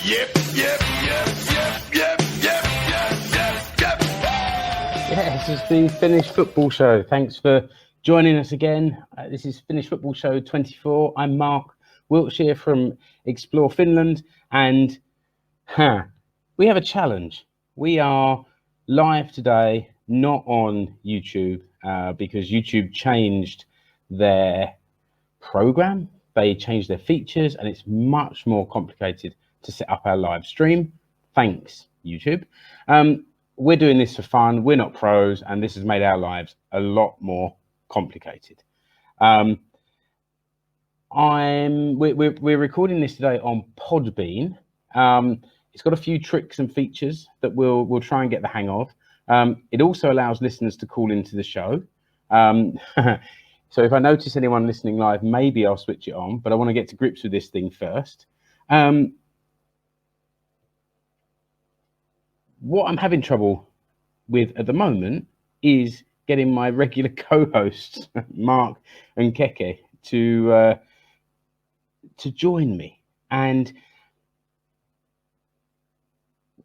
Yeah, this is the Finnish Football Show. Thanks for joining us again. This is Finnish Football Show 24. I'm Mark Wiltshire from Explore Finland, and we have a challenge. We are live today, not on YouTube, because YouTube changed their program. They changed their features, and it's much more complicated to set up our live stream. Thanks, YouTube. We're doing this for fun. We're not pros, and this has made our lives a lot more complicated. We're recording this today on Podbean. It's got a few tricks and features that we'll try and get the hang of. It also allows listeners to call into the show. So if I notice anyone listening live, maybe I'll switch it on, but I want to get to grips with this thing first. What I'm having trouble with at the moment is getting my regular co-hosts, Mark and Keke, to join me. And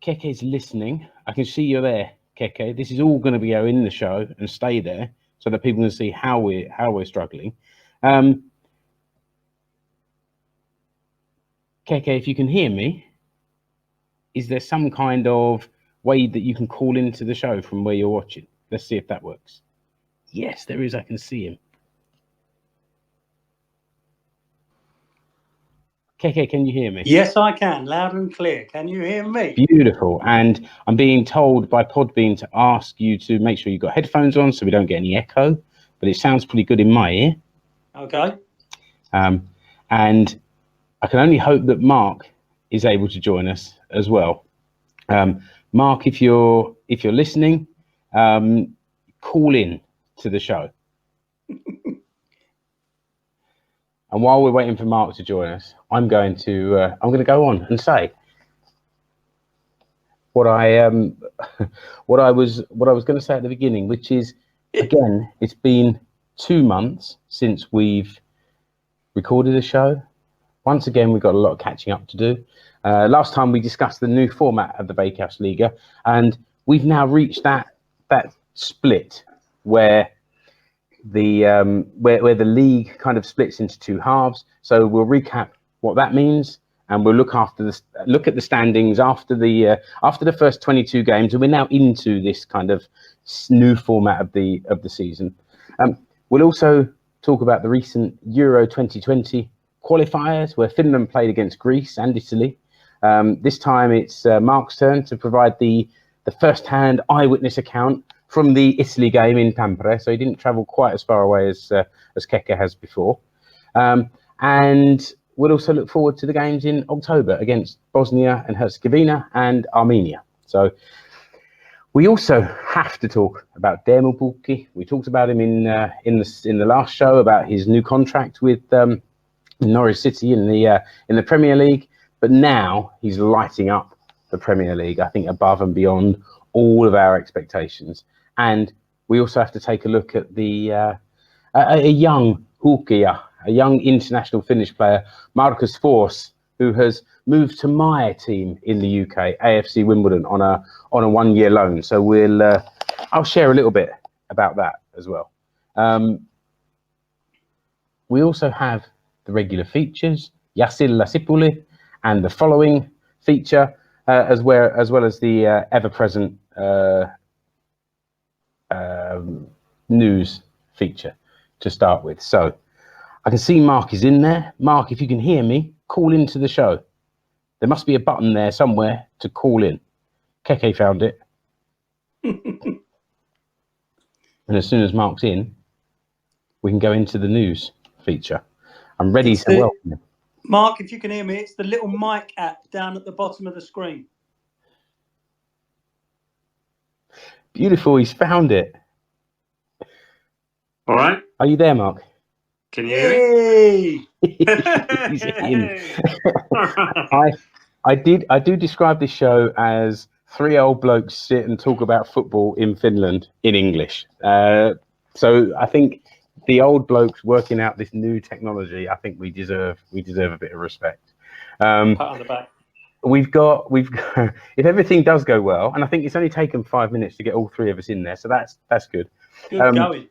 Keke's listening. I can see you're there, Keke. This is all going to be going in the show and stay there so that people can see how we're struggling. Keke, if you can hear me, is there some kind of way that you can call into the show from where you're watching? Let's see if that works. Yes, there is. I can see him. Keke, can you hear me? Yes, I can, loud and clear. Can you hear me? Beautiful. And I'm being told by Podbean to ask you to make sure you've got headphones on so we don't get any echo, but it sounds pretty good in my ear. Okay. And I can only hope that Mark is able to join us as well. Mark, if you're listening, call in to the show. And while we're waiting for Mark to join us, I'm going to go on and say what I was going to say at the beginning, which is, again, it's been 2 months since we've recorded a show. Once again, we've got a lot of catching up to do. Last time we discussed the new format of the Veikkausliiga, and we've now reached that split where the league kind of splits into 2 halves. So we'll recap what that means, and we'll look at the standings after the first 22 games, and we're now into this kind of new format of the season. We'll also talk about the recent Euro 2020 qualifiers, where Finland played against Greece and Italy. This time it's Mark's turn to provide the first-hand eyewitness account from the Italy game in Tampere, so he didn't travel quite as far away as Keke has before. And we'll also look forward to the games in October against Bosnia and Herzegovina and Armenia. So we also have to talk about Teemu Pukki. We talked about him in the last show about his new contract with Norwich City in the Premier League, but now he's lighting up the Premier League, I think, above and beyond all of our expectations. And we also have to take a look at a young Hulkia, a young international Finnish player, Marcus Forss, who has moved to my team in the UK, AFC Wimbledon, on a 1-year loan. So I'll share a little bit about that as well. We also have the regular features, Jasilla Sipuli, and the following feature, as well as the ever-present news feature to start with. So I can see Mark is in there. Mark, if you can hear me, call into the show. There must be a button there somewhere to call in. Keke found it. And as soon as Mark's in, we can go into the news feature. I'm ready to welcome him. Mark, if you can hear me, it's the little mic app down at the bottom of the screen. Beautiful, he's found it. All right. Are you there, Mark? Can you hear me? He's in. I do describe this show as 3 old blokes sit and talk about football in Finland in English. So I think the old blokes working out this new technology, I think we deserve a bit of respect. Pat on the back. we've got if everything does go well, and I think it's only taken 5 minutes to get all three of us in there, so that's good. Good going.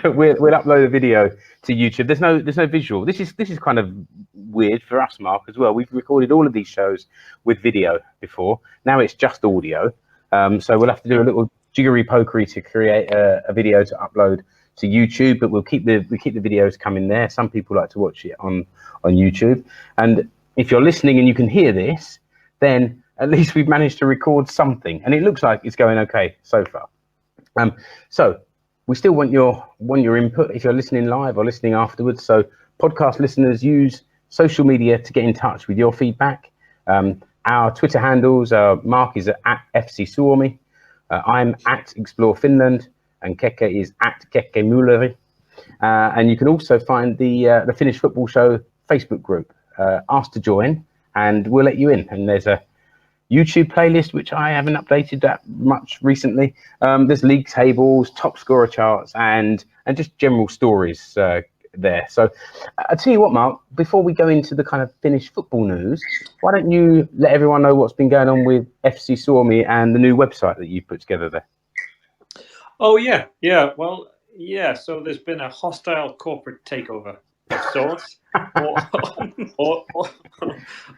We'll upload a video to YouTube. There's no visual. This is kind of weird for us, Mark, as well. We've recorded all of these shows with video before. Now it's just audio. So we'll have to do a little jiggery pokery to create a video to upload to YouTube, but we'll keep the videos coming there. Some people like to watch it on YouTube. And if you're listening and you can hear this, then at least we've managed to record something, and it looks like it's going okay so far. So we still want your input if you're listening live or listening afterwards. So podcast listeners, use social media to get in touch with your feedback. Our Twitter handles are Mark is at FC Suomi, I'm at Explore Finland, and Keke is at Keke Muleri. And you can also find the Finnish Football Show Facebook group. Ask to join, and we'll let you in. And there's a YouTube playlist, which I haven't updated that much recently. There's league tables, top scorer charts, and just general stories there. So I'll tell you what, Mark, before we go into the kind of Finnish football news, why don't you let everyone know what's been going on with FC Suomi and the new website that you've put together there? Oh, yeah. Well, yeah. So there's been a hostile corporate takeover of sorts.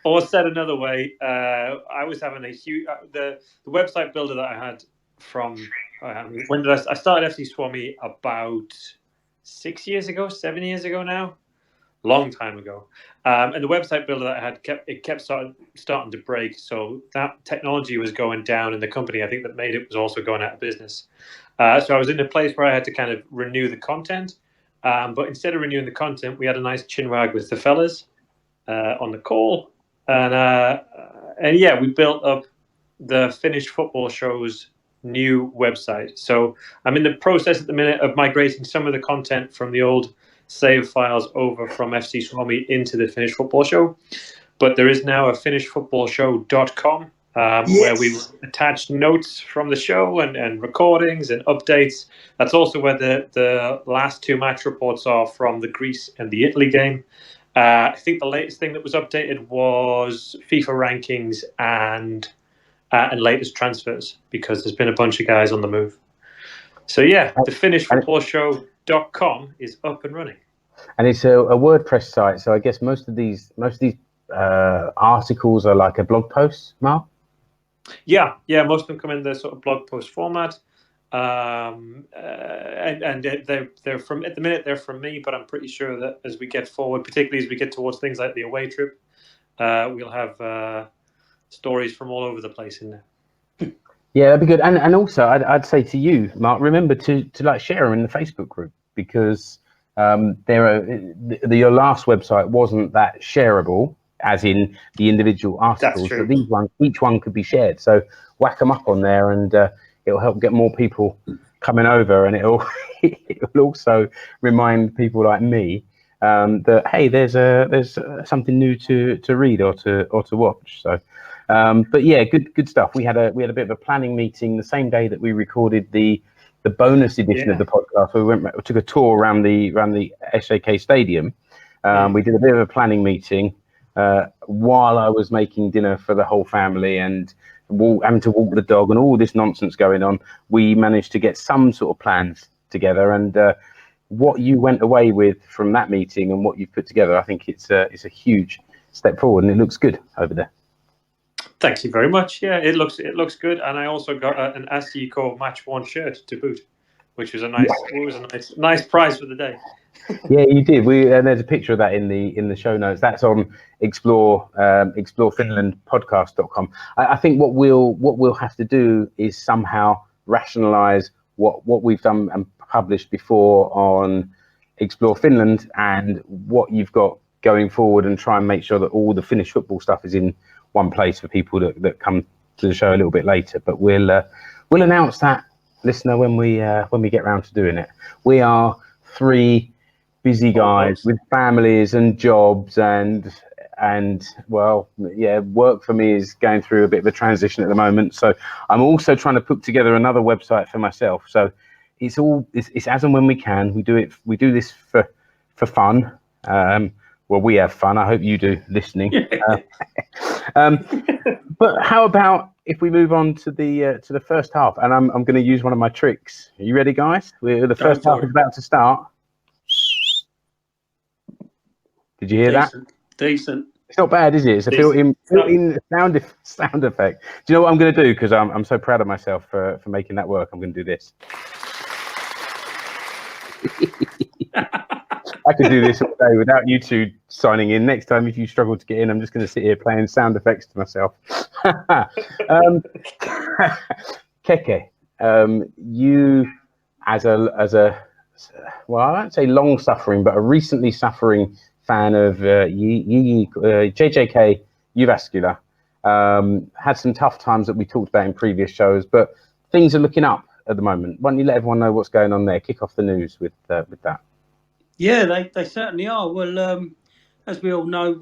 or said another way, I was having a huge the website builder that I had from when did I started FC Suomi about 7 years ago now, long time ago. And the website builder that I had kept starting to break, so that technology was going down in the company. I think that made it was also going out of business. So I was in a place where I had to kind of renew the content. But instead of renewing the content, we had a nice chinwag with the fellas on the call, and yeah, we built up the Finnish Football Show's new website. So I'm in the process at the minute of migrating some of the content from the old save files over from FC Suomi into the Finnish Football Show. But there is now a finishfootballshow.com where we attach notes from the show and recordings and updates. That's also where the last two match reports are from the Greece and the Italy game. I think the latest thing that was updated was FIFA rankings and latest transfers, because there's been a bunch of guys on the move. So yeah, the finishfootballshow.com is up and running. And it's a WordPress site, so I guess most of these articles are like a blog post, Mark? Yeah, most of them come in the sort of blog post format, and they're from at the minute they're from me, but I'm pretty sure that as we get forward, particularly as we get towards things like the away trip, we'll have stories from all over the place in there. Yeah, that'd be good. And also, I'd say to you, Mark, remember to like share them in the Facebook group, because your last website wasn't that shareable, as in the individual articles, but each one could be shared. So whack them up on there, and it'll help get more people coming over, and it'll also remind people like me that hey, there's something new to read or to watch. So, but yeah, good stuff. We had a bit of a planning meeting the same day that we recorded the bonus edition of the podcast. We took a tour around the SAK Stadium. We did a bit of a planning meeting while I was making dinner for the whole family and having to walk the dog and all this nonsense going on. We managed to get some sort of plans together, and what you went away with from that meeting and what you've put together, I think it's a huge step forward, and it looks good over there. Thank you very much. Yeah, it looks good, and I also got an ASICO Match 1 shirt to boot, which was a nice prize for the day. Yeah, you did. And there's a picture of that in the show notes. That's on explorefinlandpodcast.com. I think what we'll have to do is somehow rationalize what we've done and published before on Explore Finland and what you've got going forward, and try and make sure that all the Finnish football stuff is in one place for people that come to the show a little bit later. But we'll announce that, listener, when we get around to doing it. We are three busy guys with families and jobs, and well, yeah, work for me is going through a bit of a transition at the moment. So I'm also trying to put together another website for myself. So it's as and when we can. We do this for fun. Well, we have fun. I hope you do, listening. But how about if we move on to the first half? And I'm going to use one of my tricks. Are you ready, guys? The first half is about to start. Did you hear that? Decent. It's not bad, is it? It's a built-in sound effect. Do you know what I'm going to do? Because I'm so proud of myself for making that work. I'm going to do this. I could do this all day without you two signing in. Next time, if you struggle to get in, I'm just going to sit here playing sound effects to myself. Keke, you as a well, I won't say long-suffering, but a recently suffering fan of JJK Uvascular, had some tough times that we talked about in previous shows, but things are looking up at the moment. Why don't you let everyone know what's going on there? Kick off the news with that. Yeah, they certainly are. Well, as we all know,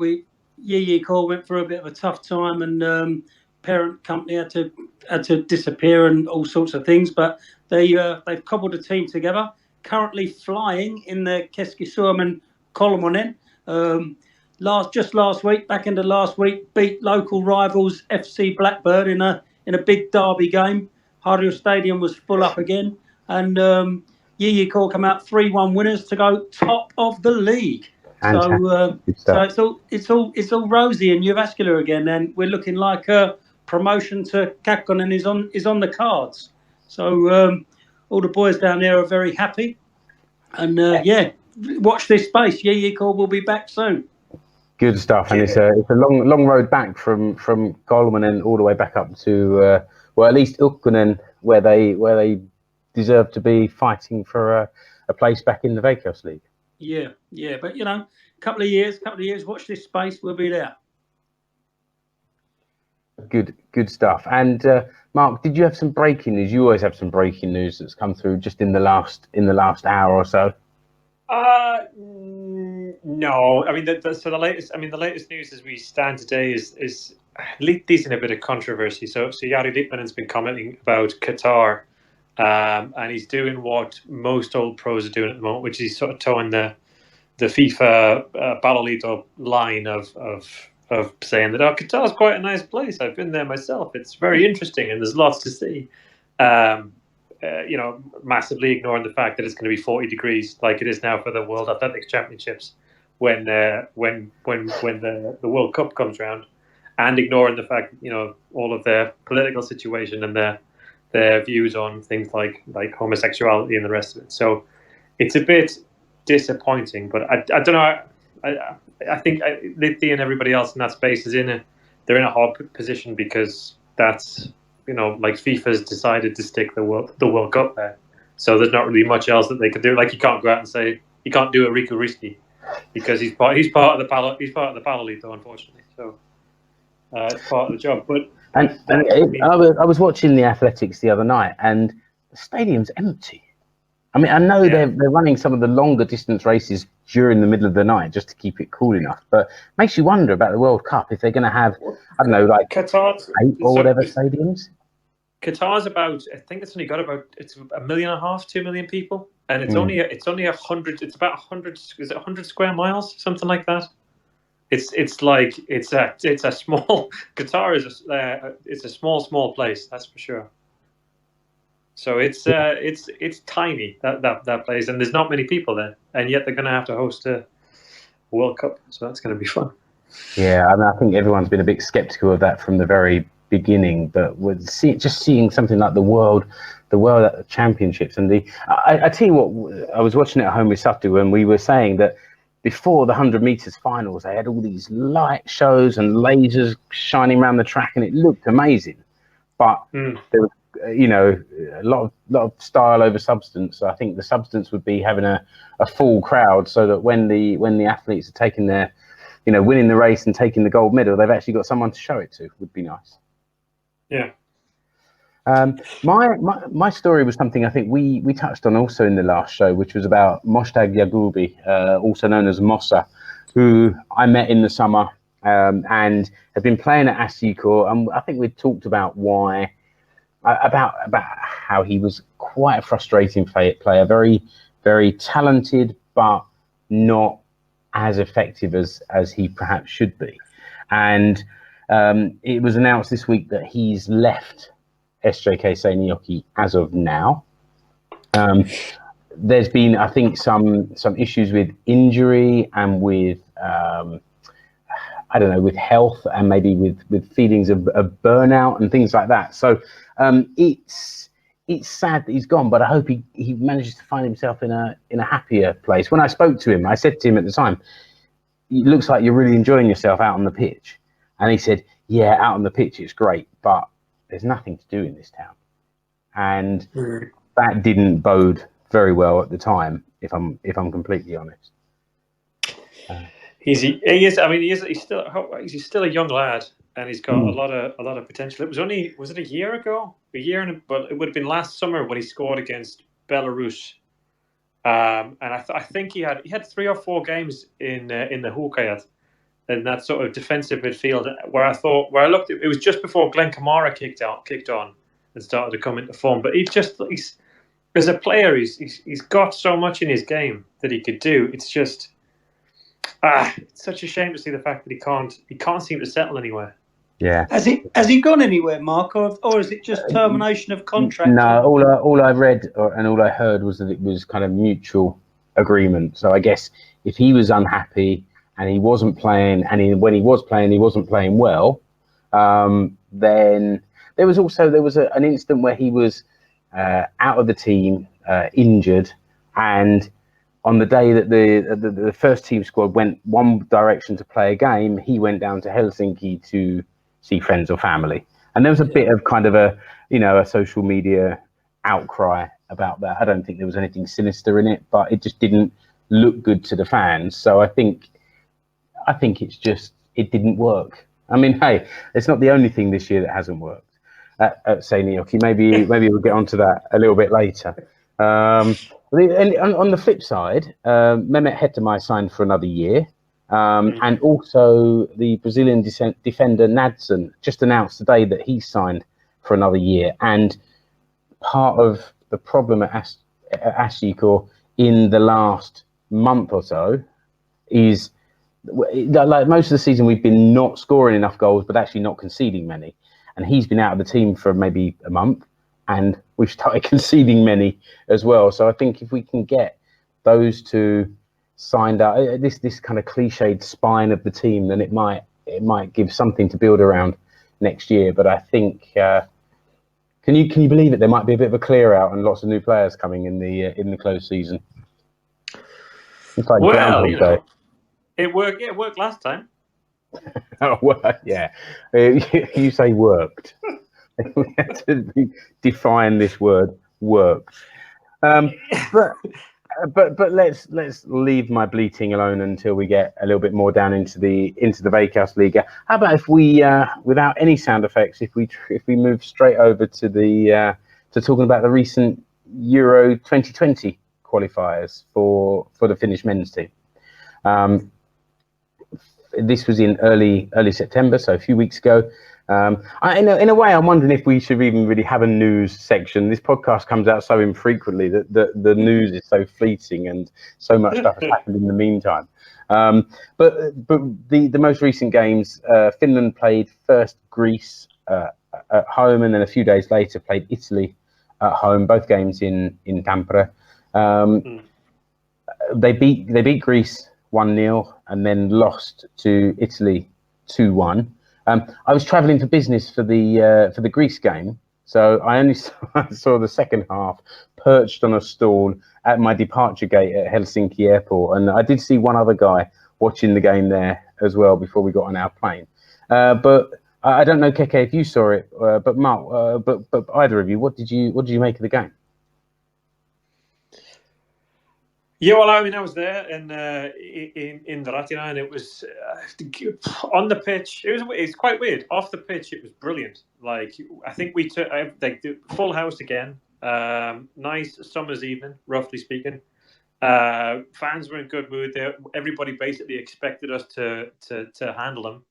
Core went through a bit of a tough time, and parent company had to disappear and all sorts of things. But they've cobbled a team together. Currently flying in the Keski-Suomen Kolmonen. Back into last week, beat local rivals FC Blackbird in a big derby game. Harju Stadium was full up again, and Core come out 3-1 winners to go top of the league. So it's all rosy in Uvascular again, and we're looking like a promotion to Kakkonen is on the cards. So all the boys down there are very happy, and watch this space. Core will be back soon. Good stuff, and it's a long road back from Kolmonen all the way back up to at least Ukkonen, where they deserve to be fighting for a place back in the Veikkausliiga. Yeah, but couple of years, watch this space, we'll be there. Good stuff. And Mark, did you have some breaking news? You always have some breaking news that's come through just in the last hour or so. No. I mean, the latest news as we stand today is these in a bit of controversy. So Jari Litmanen's been commenting about Qatar, and he's doing what most old pros are doing at the moment, which is sort of towing the FIFA Palloliitto line of saying that Qatar's quite a nice place. I've been there myself. It's very interesting, and there's lots to see. Massively ignoring the fact that it's going to be 40 degrees like it is now for the World Athletics Championships when the World Cup comes around, and ignoring the fact all of their political situation and their views on things like homosexuality and the rest of it. So it's a bit disappointing, but I don't know. I think Litti and everybody else in that space they're in a hard position, because that's FIFA's decided to stick the World Cup there, so there's not really much else that they could do. Like, you can't go out and say you can't do a Riku Risky because he's part of the Palloliitto, unfortunately. So it's part of the job. But I was watching the Athletics the other night, and the stadium's empty. I mean, I know they're running some of the longer distance races during the middle of the night just to keep it cool enough, but makes you wonder about the World Cup, if they're going to have, I don't know, like Qatar's 8 or whatever stadiums. Qatar's I think it's only got it's 1.5 million, 2 million people, and it's only 100. It's about 100. Is it 100 square miles, something like that? It's a small. Qatar is a small place, that's for sure. So it's tiny, that place, and there's not many people there, and yet they're going to have to host a World Cup, so that's going to be fun. Yeah, I mean, I think everyone's been a bit sceptical of that from the very beginning, but with seeing something like the World Championships, and I tell you what, I was watching it at home with Satu, and we were saying that before the 100 meters finals, they had all these light shows and lasers shining around the track, and it looked amazing, but there was a lot of style over substance. So I think the substance would be having a full crowd, so that when the athletes are taking their, winning the race and taking the gold medal, they've actually got someone to show it to. Would be nice. Yeah. My story was something I think we touched on also in the last show, which was about Moshtag Yagubi, also known as Mossa, who I met in the summer and had been playing at Assikor, and I think we talked about about how he was quite a frustrating player, very, very talented, but not as effective as he perhaps should be. And It was announced this week that he's left SJK Seinäjoki as of now. There's been, I think, some issues with injury and with I don't know, with health and maybe with feelings of burnout and things like that. So it's sad that he's gone, but I hope he manages to find himself in a happier place. When I spoke to him, I said to him at the time, "It looks like you're really enjoying yourself out on the pitch." And he said, "Yeah, out on the pitch it's great, but there's nothing to do in this town." And that didn't bode very well at the time, if I'm completely honest. He is. I mean, he's still a young lad, and he's got a lot of potential. It was it a year ago? But it would have been last summer when he scored against Belarus. And I think he had 3 or 4 games in the Huuhkajat, in that sort of defensive midfield, where I looked, it was just before Glenn Kamara kicked on and started to come into form. But he's as a player, he's got so much in his game that he could do. It's just it's such a shame to see the fact that he can't seem to settle anywhere. Yeah. Has he gone anywhere, Mark, or is it just termination of contract? No, all I read and all I heard was that it was kind of mutual agreement. So I guess if he was unhappy and he wasn't playing, and when he was playing, he wasn't playing well, then there was an instant where he was out of the team, injured, and on the day that the first team squad went one direction to play a game, he went down to Helsinki to see friends or family. And there was a bit of kind of a social media outcry about that. I don't think there was anything sinister in it, but it just didn't look good to the fans. So I think it's just, it didn't work. I mean, hey, it's not the only thing this year that hasn't worked at Seinäjoki. Maybe we'll get onto that a little bit later. And on the flip side, Mehmet Hetemay signed for another year. And also the Brazilian defender Nadson just announced today that he signed for another year. And part of the problem at Ashiko in the last month or so is, like most of the season, we've been not scoring enough goals, but actually not conceding many. And he's been out of the team for maybe a month, and we've started conceding many as well. So I think if we can get those two signed up, this kind of cliched spine of the team, then it might give something to build around next year. But I think, can you believe it? There might be a bit of a clear out and lots of new players coming in the close season. It's like Groundhog Day. It worked last time. Oh, well, yeah. You say worked. We have to define this word, worked. But let's leave my bleating alone until we get a little bit more down into the Veikkausliiga. How about if we, without any sound effects, if we move straight over to talking about the recent Euro 2020 qualifiers for the Finnish men's team. This was in early September, so a few weeks ago. In a way, I'm wondering if we should even really have a news section. This podcast comes out so infrequently that the news is so fleeting, and so much stuff has happened in the meantime. But the most recent games, Finland played first Greece at home, and then a few days later played Italy at home. Both games in Tampere. They beat Greece 1-0 and then lost to Italy 2-1. I was travelling for business for the Greece game, so I only saw the second half perched on a stall at my departure gate at Helsinki Airport, and I did see one other guy watching the game there as well before we got on our plane. But I don't know, Keke, if you saw it, but Mark, but either of you, what did you make of the game? Yeah, well, I mean, I was there in Ratina, and it was on the pitch. It's quite weird. Off the pitch, it was brilliant. Like, I think we took the full house again. Nice summer's evening, roughly speaking. Fans were in good mood there. Everybody basically expected us to handle them.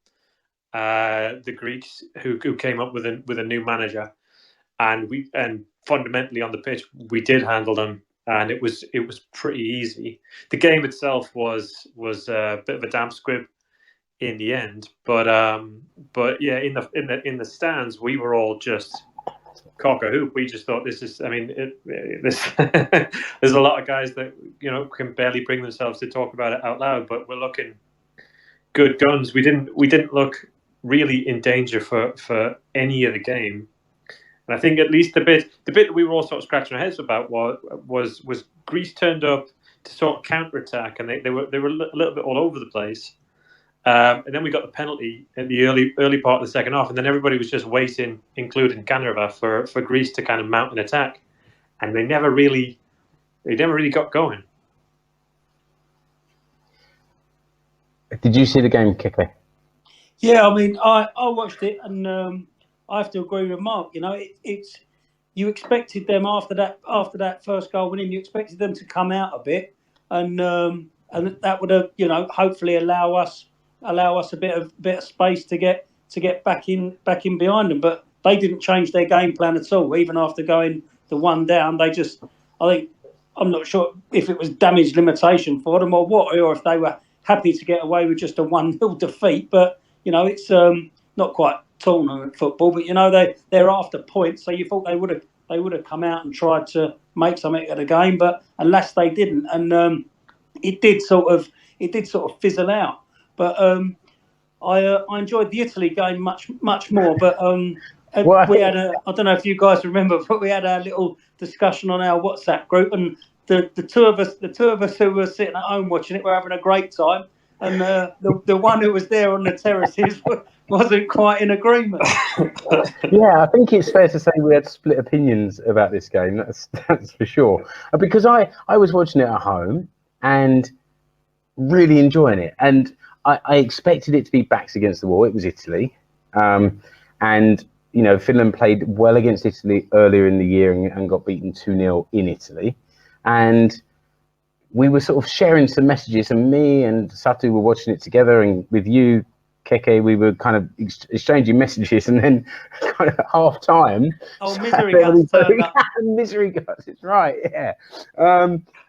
The Greeks who came up with a new manager, and fundamentally on the pitch we did handle them. And it was pretty easy. The game itself was a bit of a damp squib in the end. But yeah, in the stands, we were all just cock a hoop. We just thought this is. I mean, this there's a lot of guys that can barely bring themselves to talk about it out loud. But we're looking good guns. We didn't look really in danger for any of the game. And I think at least the bit that we were all sort of scratching our heads about was Greece turned up to sort of counter-attack, and they were a little bit all over the place. And then we got the penalty in the early part of the second half, and then everybody was just waiting, including Canova, for Greece to kind of mount an attack, and they never really got going. Did you see the game, Keke? Yeah, I mean, I watched it, and I have to agree with Mark. It's you expected them after that first goal winning, you expected them to come out a bit, and that would have hopefully allow us a bit of space to get back in behind them. But they didn't change their game plan at all, even after going the one down. I'm not sure if it was damage limitation for them or what, or if they were happy to get away with just a 1-0 defeat. But it's not quite tournament football, but they're after points, so you thought they would have come out and tried to make something of the game, but alas they didn't, and it did sort of fizzle out. But I enjoyed the Italy game much more. But we had I don't know if you guys remember, but we had our little discussion on our WhatsApp group, and the two of us who were sitting at home watching it were having a great time, and the one who was there on the terraces wasn't quite in agreement. Yeah, I think it's fair to say we had split opinions about this game. That's for sure. Because I was watching it at home and really enjoying it, and I expected it to be backs against the wall. It was Italy, and Finland played well against Italy earlier in the year and got beaten 2-0 in Italy, and we were sort of sharing some messages, and me and Satu were watching it together, and with you, Keke, we were kind of exchanging messages, and then kind of half time. Misery guts turned up. Misery guts, it's right, yeah.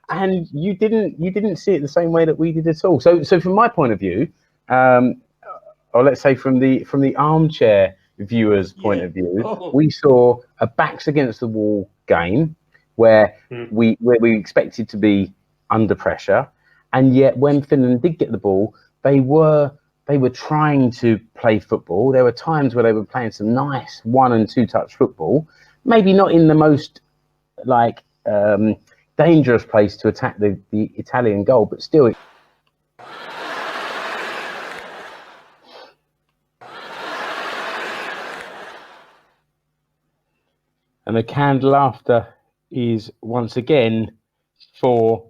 And you didn't see it the same way that we did at all. So from my point of view, or let's say from the armchair viewer's point of view, we saw a backs against the wall game where we expected to be under pressure, and yet when Finland did get the ball, they were trying to play football. There were times where they were playing some nice 1- and 2-touch football, maybe not in the most dangerous place to attack the Italian goal, but still. And the canned laughter is once again for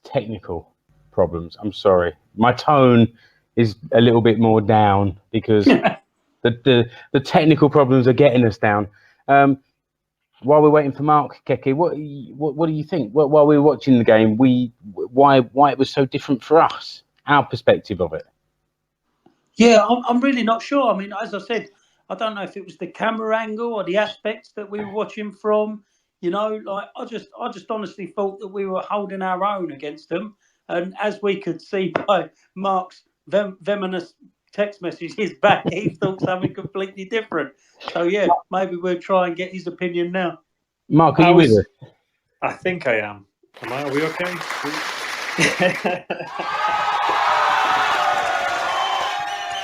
technical problems. I'm sorry, my tone is a little bit more down because the technical problems are getting us down. While we're waiting for Mark, Keke, what do you think? While we were watching the game, why it was so different for us, our perspective of it? Yeah, I'm really not sure. I mean, as I said, I don't know if it was the camera angle or the aspects that we were watching from. I just honestly thought that we were holding our own against them. And as we could see by Mark's venomous text messages back, he thought something completely different. So yeah, maybe we'll try and get his opinion now. Mark, are you with us? I think I am. Are we okay?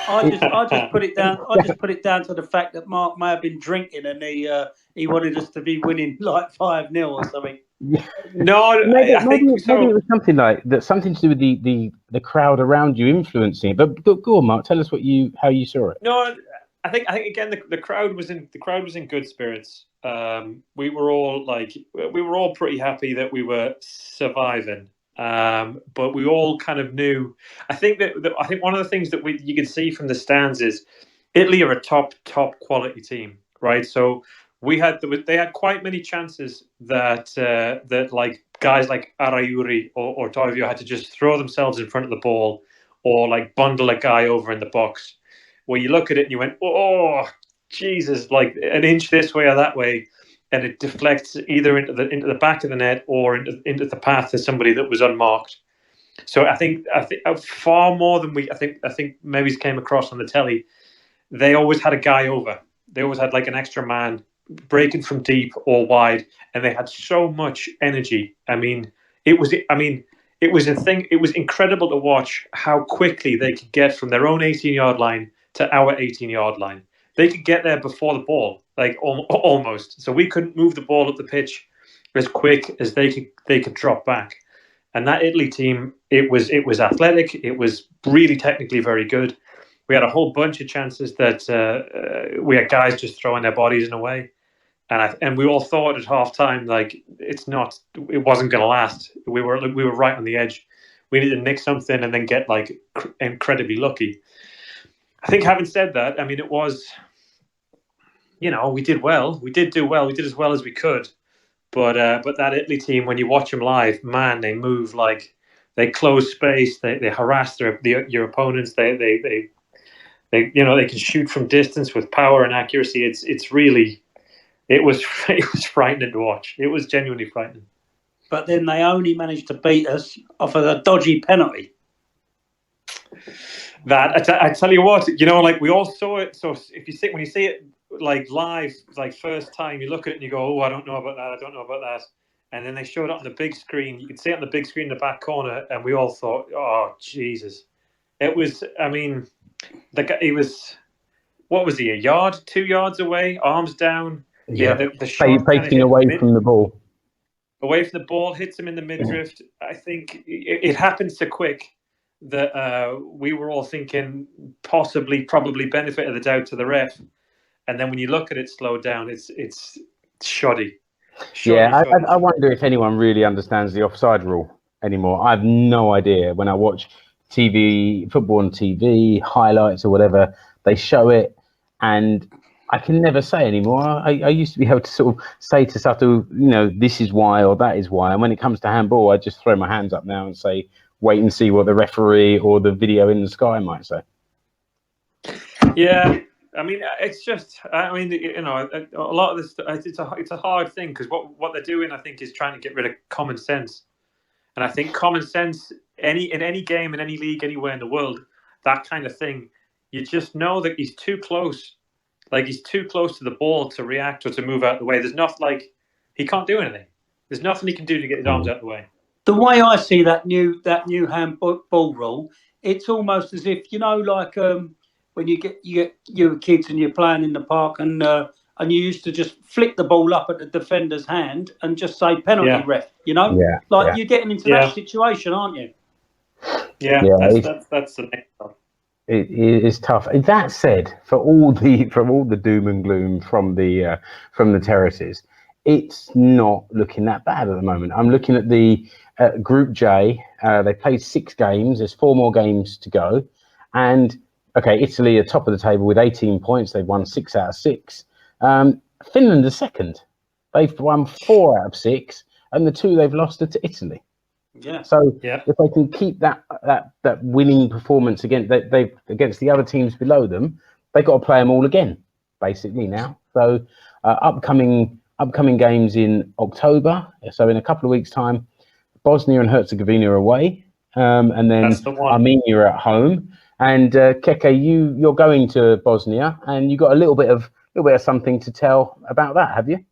I just put it down. I just put it down to the fact that Mark may have been drinking and he wanted us to be winning like 5-0 or something. No, maybe it so. was something like that, something to do with the crowd around you influencing it. But go on, Mark, tell us how you saw it. No, I think again the crowd was in good spirits. We were all pretty happy that we were surviving. But we all kind of knew. I think one of the things that you can see from the stands is Italy are a top quality team, right? So they had quite many chances that like guys like Arayuri or Toivio had to just throw themselves in front of the ball or like bundle a guy over in the box, where you look at it and you went, oh Jesus, like an inch this way or that way, and it deflects either into the back of the net or into the path of somebody that was unmarked. So I think far more than I think maybe came across on the telly. They always had a guy over. They always had like an extra man breaking from deep or wide, and they had so much energy. It was a thing. It was incredible to watch how quickly they could get from their own 18-yard line to our 18-yard line. They could get there before the ball, like almost. So we couldn't move the ball up the pitch as quick as they could drop back. And that Italy team, it was athletic. It was really technically very good. We had a whole bunch of chances that we had guys just throwing their bodies in the way, and we all thought at halftime like it wasn't going to last. We were right on the edge. We needed to nick something and then get like incredibly lucky. I think having said that, it was, we did well. We did do well. We did as well as we could. But that Italy team, when you watch them live, man, they move like they close space. They harass your opponents. They can shoot from distance with power and accuracy. It was frightening to watch. It was genuinely frightening. But then they only managed to beat us off of a dodgy penalty. That I tell you what, like we all saw it. So when you see it like live, like first time, you look at it and you go, "Oh, I don't know about that. I don't know about that." And then they showed it on the big screen. You could see it on the big screen in the back corner, and we all thought, "Oh, Jesus!" It was. He was. What was he? A yard, 2 yards away, arms down. Yeah, the shot facing away from the ball. Away from the ball, hits him in the midriff. I think it happened so quick that we were all thinking probably benefit of the doubt to the ref. And then when you look at it slowed down, it's shoddy. I wonder if anyone really understands the offside rule anymore. I have no idea. When I watch football on TV, highlights or whatever, they show it, and I can never say anymore. I used to be able to sort of say to Satu, this is why or that is why. And when it comes to handball, I just throw my hands up now and say, wait and see what the referee or the video in the sky might say. Yeah. It's just, a lot of this, it's a hard thing because what they're doing, I think, is trying to get rid of common sense. And I think common sense, in any game, in any league, anywhere in the world, that kind of thing, you just know that he's too close. Like, he's too close to the ball to react or to move out of the way. There's nothing, he can't do anything. There's nothing he can do to get his arms out of the way. The way I see that new handball rule, it's almost as if, when you get your kids and you're playing in the park and you used to just flick the ball up at the defender's hand and just say penalty ref, You're getting into that situation, aren't you? Yeah. That's the next one. It is tough. That said, for all the doom and gloom from the terraces, it's not looking that bad at the moment. I'm looking at the Group J. They played 6 games. There's 4 more games to go, and Italy are top of the table with 18 points. They've won 6 out of 6. Finland are second. They've won 4 out of 6, and the 2 they've lost are to Italy. Yeah. So if they can keep that winning performance against the other teams below them, they've got to play them all again, basically now. So upcoming games in October. So in a couple of weeks' time, Bosnia and Herzegovina are away, and then Armenia are at home. And Keke, you're going to Bosnia, and you got a little bit of something to tell about that, have you?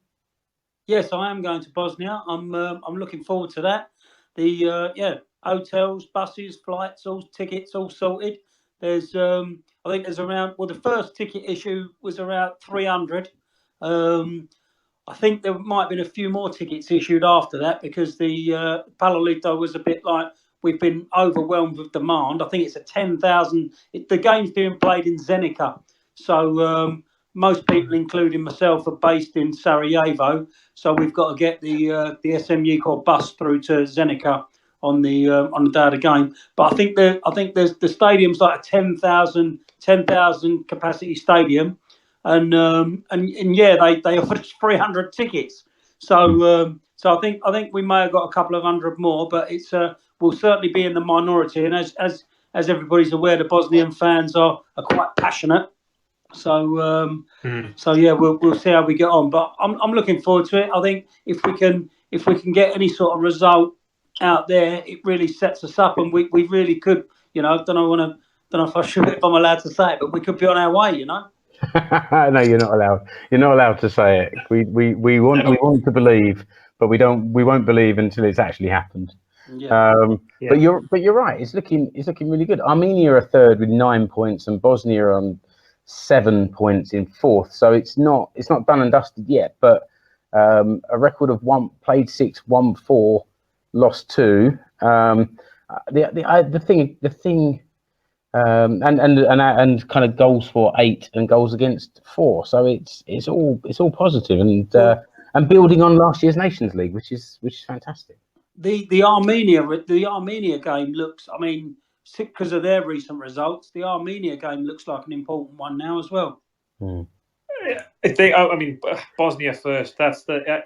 Yes, I am going to Bosnia. I'm looking forward to that. The hotels, buses, flights, all tickets, all sorted. There's I think there's around. Well, the first ticket issue was around 300. I think there might have been a few more tickets issued after that because the Palolito was a bit like, we've been overwhelmed with demand. I think it's a 10,000. The game's being played in Zenica, so most people, including myself, are based in Sarajevo. So we've got to get the SMU called bus through to Zenica on the day of the game. But I think there's the stadium's like a 10,000 capacity stadium, and they offered us 300 tickets. So I think we may have got a couple of hundred more, but it's we'll certainly be in the minority. And as everybody's aware, the Bosnian fans are quite passionate. So we'll see how we get on. But I'm looking forward to it. I think if we can get any sort of result out there, it really sets us up, and we really could, don't know if I'm allowed to say it, but we could be on our way, No, you're not allowed. You're not allowed to say it. We want to believe, but we won't believe until it's actually happened. Yeah. But you're right. It's looking really good. Armenia are third with 9 points, and Bosnia are on 7 points in fourth. So it's not done and dusted yet. But a record of played 6, won 4, lost 2. The thing. And kind of goals for 8 and goals against 4. So it's all positive and building on last year's Nations League, which is fantastic. The Armenia game looks, I mean, because of their recent results, the Armenia game looks like an important one now as well. I mean, Bosnia first. That's the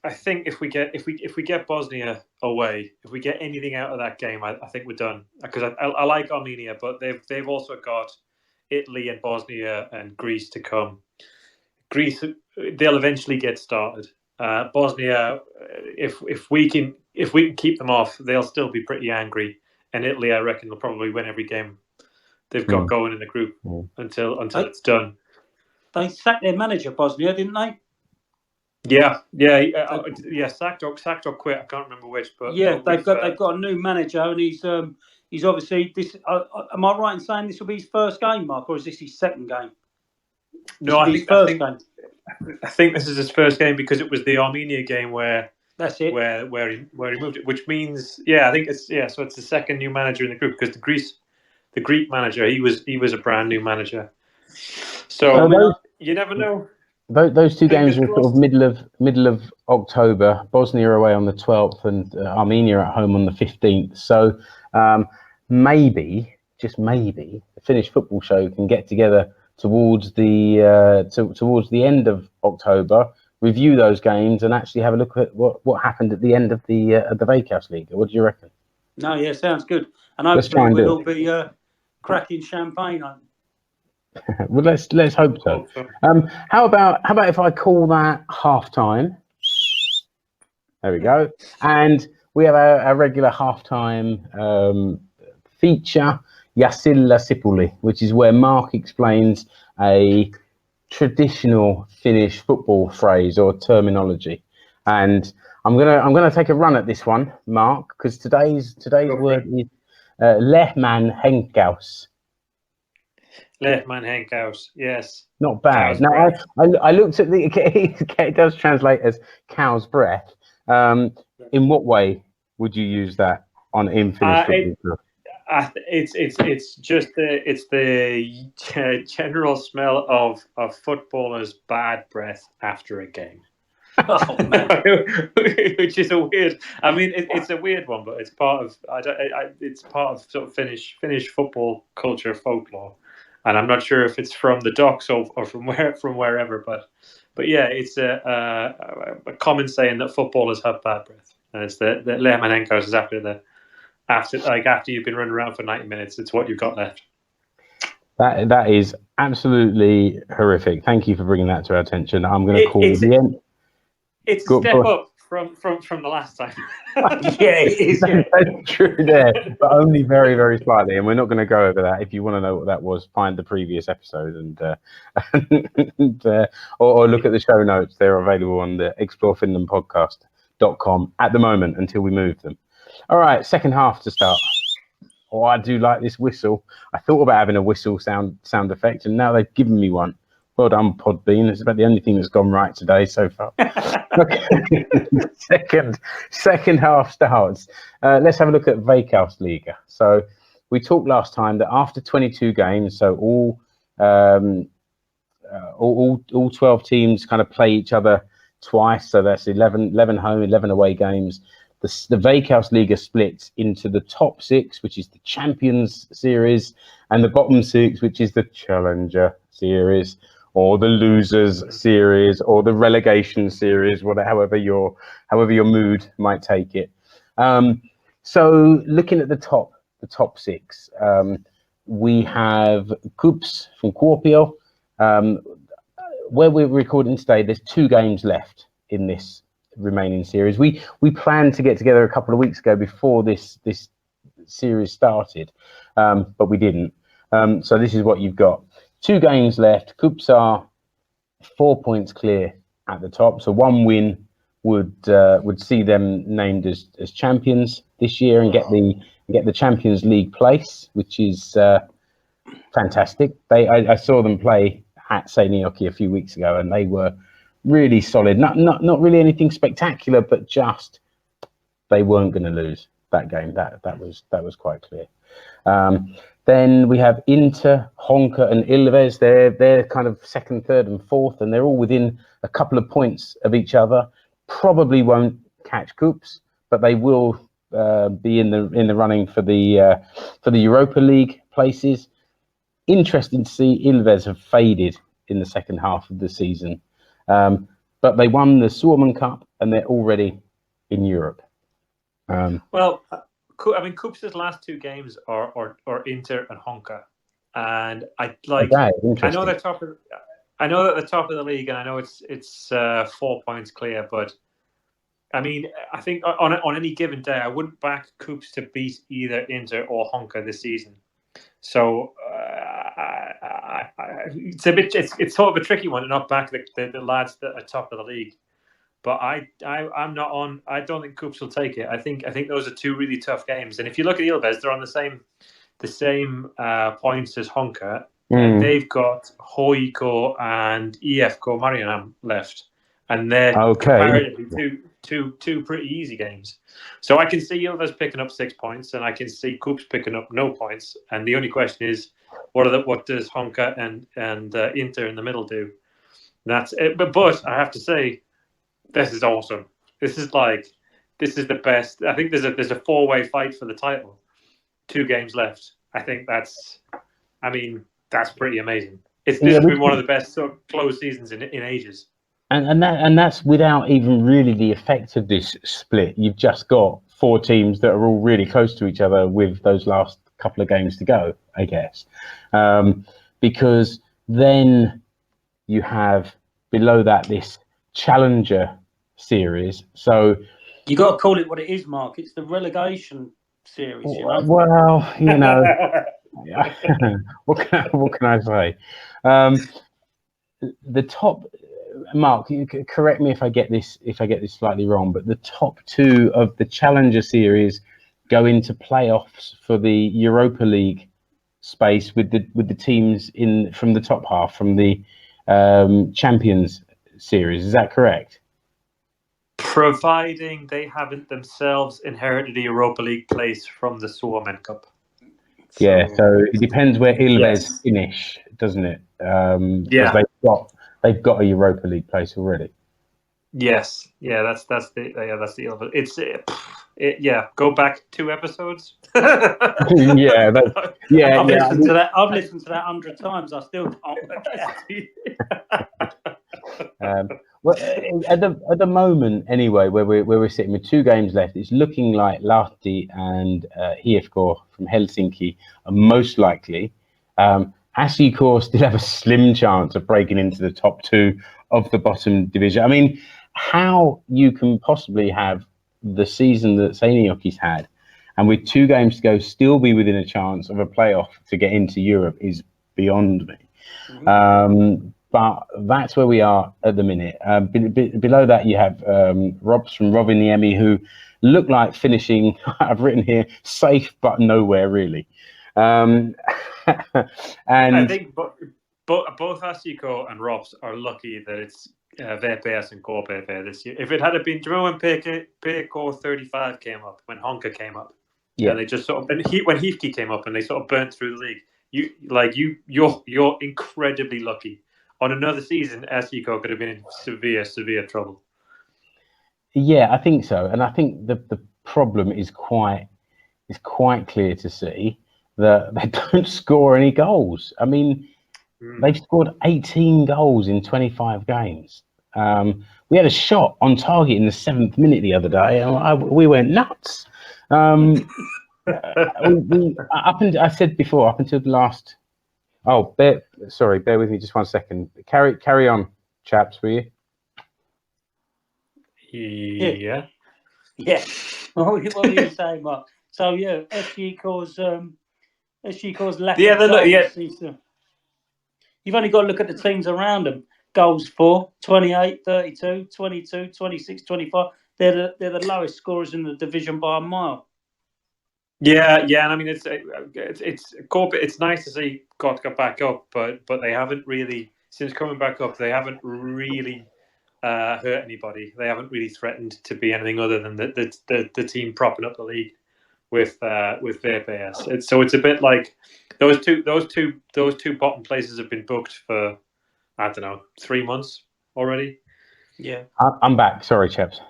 I think if we get Bosnia away, if we get anything out of that game, I think we're done. Because I like Armenia, but they've also got Italy and Bosnia and Greece to come. Greece, they'll eventually get started. Bosnia, if we can keep them off, they'll still be pretty angry. And Italy, I reckon, will probably win every game they've got going in the group until it's done. They sacked their manager, Bosnia, didn't they? Yeah. Sacked or quit. I can't remember which, but yeah, they've got a new manager, and he's obviously this. Am I right in saying this will be his first game, Mark, or is this his second game? No, I think this is his first game because it was the Armenia game where that's it, where he moved it, which means I think it's so it's the second new manager in the group because the Greek manager he was a brand new manager. So you never know. Those two games were sort of middle of October. Bosnia away on the 12th and Armenia at home on the 15th. So maybe, just maybe, the Finnish football show can get together towards the end of October, review those games, and actually have a look at what happened at the end of the Veikkausliiga. What do you reckon? No, yeah, sounds good. And hopefully we'll all be cracking champagne on. Well, let's hope so. How about if I call that halftime? There we go. And we have a regular halftime feature, Jasilla Sipuli, which is where Mark explains a traditional Finnish football phrase or terminology. And I'm gonna take a run at this one, Mark, because today's word is lehmän henkaus. Lehmän henkaus, yes. Not bad. Now, I looked at it does translate as cow's breath. In what way would you use that in Finnish football? It's just the general smell of footballers' bad breath after a game. Oh, man. Which is a weird. I mean, it's a weird one, but it's part of. It's part of sort of Finnish football culture folklore, and I'm not sure if it's from the docks or from wherever. But yeah, it's a common saying that footballers have bad breath, and it's the lehmän henkaus is after you've been running around for 90 minutes, it's what you've got left. That is absolutely horrific. Thank you for bringing that to our attention. I'm going to call the end. It's a step up from the last time. Yeah, it is. That's true there, but only very, very slightly. And we're not going to go over that. If you want to know what that was, find the previous episode or look at the show notes. They're available on the explorefinlandpodcast.com at the moment until we move them. All right, second half to start. Oh, I do like this whistle. I thought about having a whistle sound effect, and now they've given me one. Well done, Podbean. It's about the only thing that's gone right today so far. Okay. Second half starts. Let's have a look at Veikkausliiga. So we talked last time that after 22 games, so all 12 teams kind of play each other twice. So that's 11 home, 11 away games. The Veikkausliiga splits into the top 6, which is the Champions Series, and the bottom 6, which is the Challenger Series, or the Losers Series, or the Relegation Series, however your mood might take it. So looking at the top 6, we have KuPS from Kuopio. Where we're recording today, there's 2 games left in this remaining series. We planned to get together a couple of weeks ago before this series started, but we didn't. So this is what you've got. 2 games left. Coups are 4 points clear at the top. So 1 win would see them named as champions this year and get the Champions League place, which is fantastic. I saw them play at Seinäjoki a few weeks ago, and they were really solid. Not really anything spectacular, but just they weren't going to lose that game. That was quite clear. Then we have Inter, Honka, and Ilves. They're kind of 2nd, 3rd, and 4th, and they're all within a couple of points of each other. Probably won't catch Coups, but they will be in the running for the Europa League places. Interesting to see Ilves have faded in the second half of the season, but they won the Suomen Cup and they're already in Europe. Well, I mean, Coups' last 2 games are Inter and Honka, and I like. Okay, I know they're top. I know that the top of the league, and I know it's 4 points clear. But I mean, I think on any given day, I wouldn't back Coups to beat either Inter or Honka this season. So it's sort of a tricky one to not back the lads that are top of the league. But I'm not on. I don't think Coups will take it. I think those are 2 really tough games. And if you look at Ilves, they're on the same points as Honka. And they've got Hoiko and EFK Marianam left, and they're comparatively two pretty easy games. So I can see Ilves picking up 6 points, and I can see Coups picking up no points. And the only question is, what does Honka and Inter in the middle do? And that's it. But I have to say, this is awesome. This is the best. I think there's a 4-way fight for the title. 2 games left. I think that's pretty amazing. This has been one of the best sort of close seasons in ages. And that's without even really the effect of this split. You've just got 4 teams that are all really close to each other with those last couple of games to go, I guess. Because then you have below that this Challenger series. So you got to call it what it is, Mark. It's the relegation series. You know? Well, you know, what can I say? The top, Mark, you correct me if I get this slightly wrong, but the top 2 of the Challenger series go into playoffs for the Europa League space with the teams from the top half, from the Champions series. Is that correct? Providing they haven't themselves inherited a Europa League place from the Suomen Cup. Yeah, so it depends where Ilves finish, doesn't it? Yeah, they've got a Europa League place already. Yes, yeah, that's the Ilves. It's go back 2 episodes. I've listened to that 100 times. I still can't. Well, at the moment, anyway, where we're sitting with 2 games left, it's looking like Lahti and IFK from Helsinki are most likely. Asiko still have a slim chance of breaking into the top 2 of the bottom division. I mean, how you can possibly have the season that Seinäjoki's had, and with 2 games to go, still be within a chance of a playoff to get into Europe is beyond me. Mm-hmm. But that's where we are at the minute. Below that, you have Robs from Rovaniemi, who look like finishing, I've written here, safe but nowhere really. And I think both Asiko and Robs are lucky that it's VPS and KPV this year. If it had been, do you remember when PK 35 came up, when Honka came up? Yeah. And they just sort of, when Hifki came up and they sort of burnt through the league, you're incredibly lucky. On another season, Asiko could have been in severe trouble. Yeah, I think so. And I think the problem is quite clear to see that they don't score any goals. I mean, they've scored 18 goals in 25 games. We had a shot on target in the 7th minute the other day, and we went nuts. I said before, up until the last. Oh, bear with me just 1 second. Carry on, chaps, will you? Yeah. Yeah. What were you saying, Mark? So yeah, SG cause lack Yeah, of they're goals. yeah. You've only got to look at the teams around them. Goals for 28, 32, 22, 26, 25. They're the lowest scorers in the division by a mile. Yeah, and I mean it's corporate. It's nice to see Cork got back up, but they haven't really since coming back up. They haven't really hurt anybody. They haven't really threatened to be anything other than the team propping up the league with VPS. So it's a bit like those two bottom places have been booked for I don't know 3 months already. Yeah, I'm back. Sorry, chaps.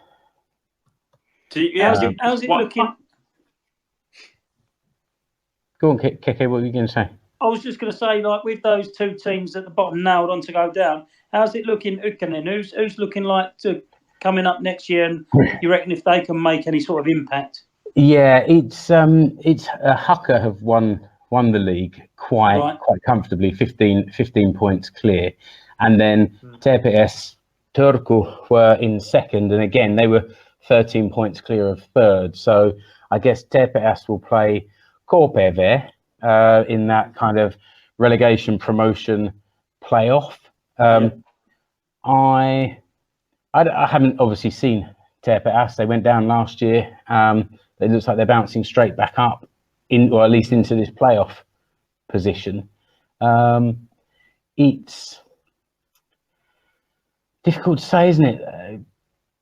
How's it looking? Go on, Keke. What were you going to say? I was just going to say, like with those two teams at the bottom nailed on to go down, how's it looking, Ukkonen? Who's looking like to coming up next year? And you reckon if they can make any sort of impact? Yeah, it's Hucker have won the league quite comfortably, 15 points clear, and then TPS Turku were in second, and again they were 13 points clear of third. So I guess TPS will play KPV in that kind of relegation promotion playoff. I haven't obviously seen TPS. They went down last year. It looks like they're bouncing straight back up, or at least into this playoff position. It's difficult to say, isn't it?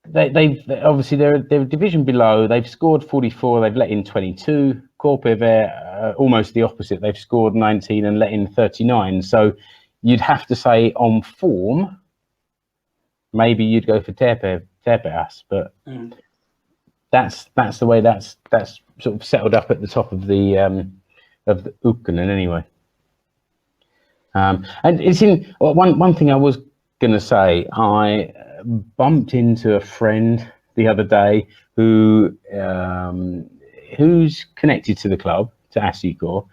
They've obviously they're a division below. They've scored 44. They've let in 22. Korpive almost the opposite. They've scored 19 and let in 39. So you'd have to say on form, maybe you'd go for TPS, but. That's the way that's sort of settled up at the top of the Ukkonen anyway. And it's in one thing I was going to say. I bumped into a friend the other day who's connected to the club, to Asikor.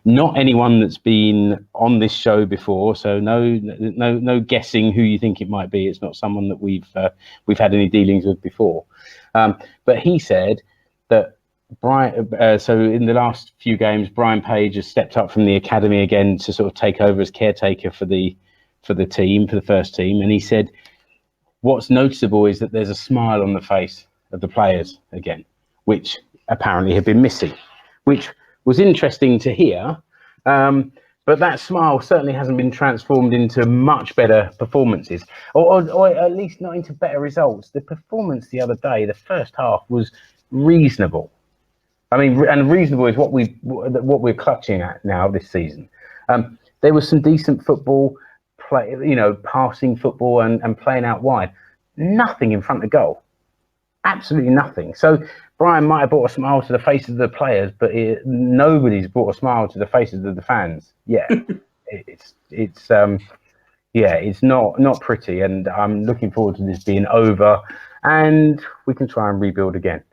Not anyone that's been on this show before, so no guessing who you think it might be. It's not someone that we've had any dealings with before. But he said that Brian. So in the last few games, Brian Page has stepped up from the academy again to sort of take over as caretaker for the team, for the first team. And he said, what's noticeable is that there's a smile on the face of the players again, which apparently have been missing, which was interesting to hear. But that smile certainly hasn't been transformed into much better performances, or at least not into better results. The performance the other day, the first half, was reasonable. I mean, and reasonable is what we're clutching at now this season. There was some decent football, passing football and playing out wide. Nothing in front of goal. Absolutely nothing. So Brian might have brought a smile to the faces of the players, but nobody's brought a smile to the faces of the fans. Yeah, it's not pretty, and I'm looking forward to this being over, and we can try and rebuild again.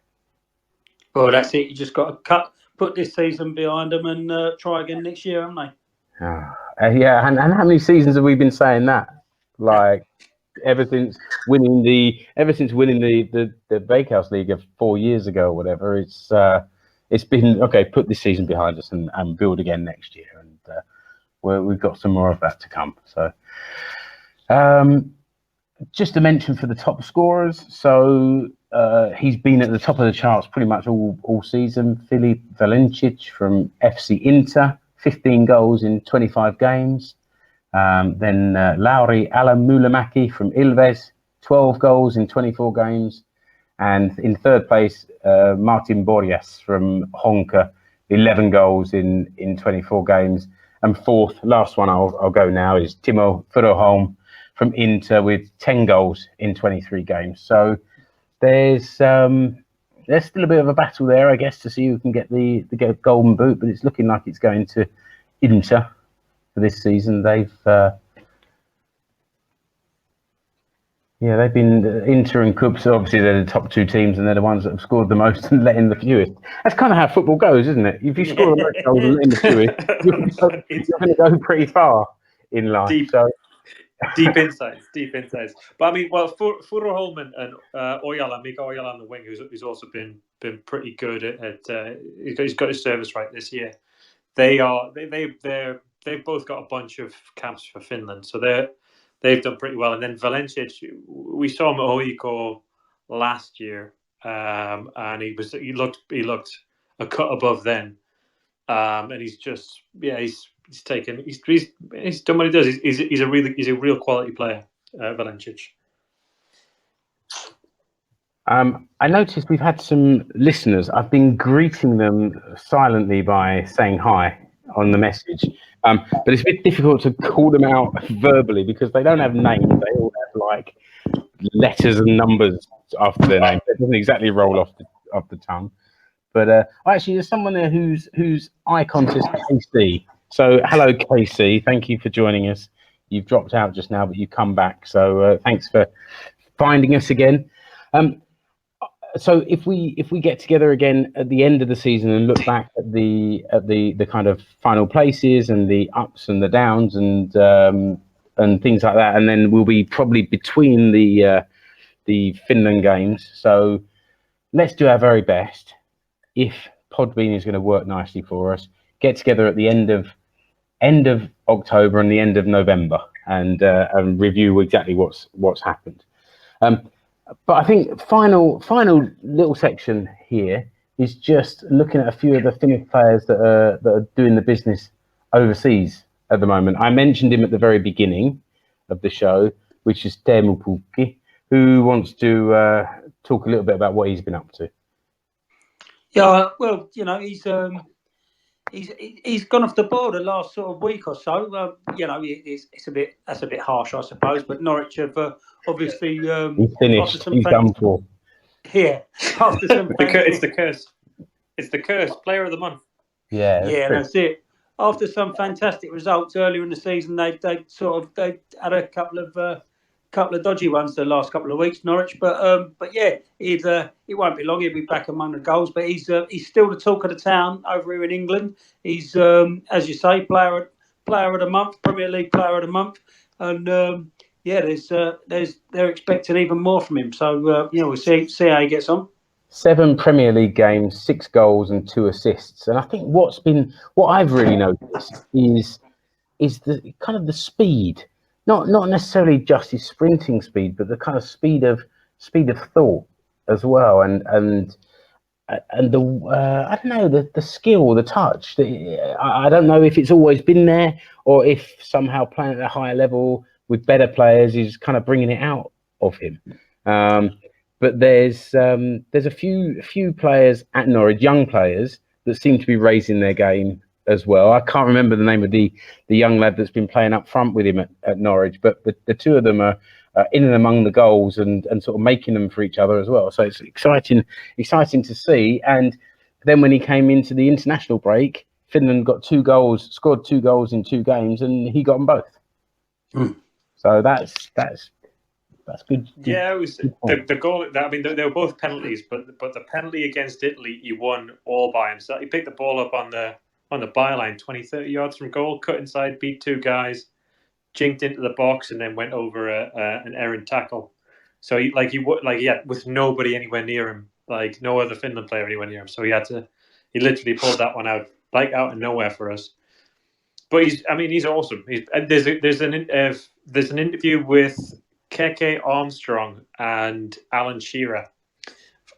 Well, that's it. You just got to put this season behind them, and try again next year, haven't they? Yeah, and how many seasons have we been saying that? Like. Ever since winning the Veikkausliiga 4 years ago or whatever, it's been okay. Put this season behind us and build again next year, and we've got some more of that to come. So, just to mention for the top scorers, so he's been at the top of the charts pretty much all season. Filip Valencic from FC Inter, 15 goals in 25 games. Then Lauri Alamulamaki from Ilves, 12 goals in 24 games. And in third place, Martin Borjas from Honka, 11 goals in 24 games. And fourth, last one I'll go now, is Timo Furuholm from Inter with 10 goals in 23 games. So there's still a bit of a battle there, I guess, to see who can get the golden boot, but it's looking like it's going to Inter. For this season, they've been Inter and Cubs. Obviously, they're the top two teams, and they're the ones that have scored the most and let in the fewest. That's kind of how football goes, isn't it? If you score the most goals and let in the fewest, you're going to go pretty far in life. Deep. So, Deep insights. But I mean, well, Furuholm and Oyala, Mika Oyala on the wing, who's also been pretty good at he's got his service right this year. They've both got a bunch of camps for Finland, so they've done pretty well. And then Valencic, we saw him at Hoiko last year, and he looked a cut above then, and he's done what he does. He's a real quality player, Valencic. I noticed we've had some listeners. I've been greeting them silently by saying hi on the message, but it's a bit difficult to call them out verbally because they don't have names. They all have like letters and numbers after their name. It doesn't exactly roll off the tongue. But actually, there's someone there whose icon says KC. So hello, KC. Thank you for joining us. You've dropped out just now, but you come back. So thanks for finding us again. So if we get together again at the end of the season and look back at the kind of final places and the ups and the downs and things like that, and then we'll be probably between the Finland games. So let's do our very best. If Podbean is going to work nicely for us, get together at the end of October and the end of November and review exactly what's happened. But I think final little section here is just looking at a few of the Finnish players that are doing the business overseas at the moment. I mentioned him at the very beginning of the show, which is Teemu Pukki, who wants to talk a little bit about what he's been up to. Yeah, well, he's gone off the board the last sort of week or so. That's a bit harsh, I suppose. But Norwich have obviously he's finished. He's done for. Yeah, after some it's the curse. It's the curse. Player of the month. Yeah, that's it. After some fantastic results earlier in the season, they had a couple of dodgy ones the last couple of weeks, Norwich. But yeah, it won't be long. He'll be back among the goals. But he's still the talk of the town over here in England. He's as you say, player of the month, Premier League player of the month, and they're expecting even more from him. So we'll see how he gets on. 7 Premier League games, 6 goals and 2 assists. And I think what I've really noticed is the kind of the speed, not necessarily just his sprinting speed, but the kind of speed of thought as well, and the I don't know, the skill, the touch. I don't know if it's always been there or if somehow playing at a higher level with better players is kind of bringing it out of him. But there's a few players at Norwich, young players, that seem to be raising their game as well. I can't remember the name of the young lad that's been playing up front with him at Norwich, but the two of them are in and among the goals and sort of making them for each other as well. So it's exciting to see. And then when he came into the international break, Finland scored 2 goals in 2 games, and he got them both. So that's good. Yeah, it was the goal. I mean, they were both penalties, but the penalty against Italy, he won all by himself. He picked the ball up on the byline, 20-30 yards from goal, cut inside, beat 2 guys, jinked into the box, and then went over an errant tackle. So he had with nobody anywhere near him, like no other Finland player anywhere near him. So he literally pulled that one out of nowhere for us. But he's awesome. There's an interview with Keke Armstrong and Alan Shearer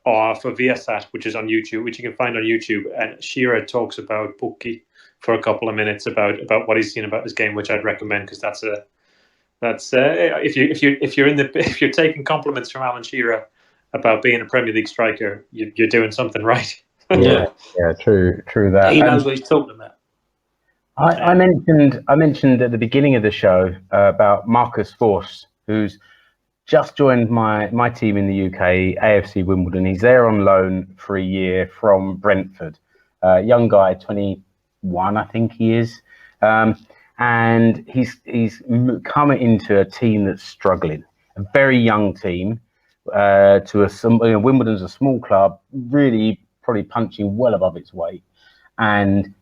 for Viasat, which is on YouTube, which you can find on YouTube. And Shearer talks about Pukki for a couple of minutes about what he's seen about his game, which I'd recommend because if you're taking compliments from Alan Shearer about being a Premier League striker, you're doing something right. Yeah, true that. He knows what he's talking about. I mentioned at the beginning of the show about Marcus Forss, who's just joined my team in the UK, AFC Wimbledon. He's there on loan for a year from Brentford. Young guy, 21, I think he is. And he's come into a team that's struggling, a very young team. Wimbledon's a small club, really probably punching well above its weight. And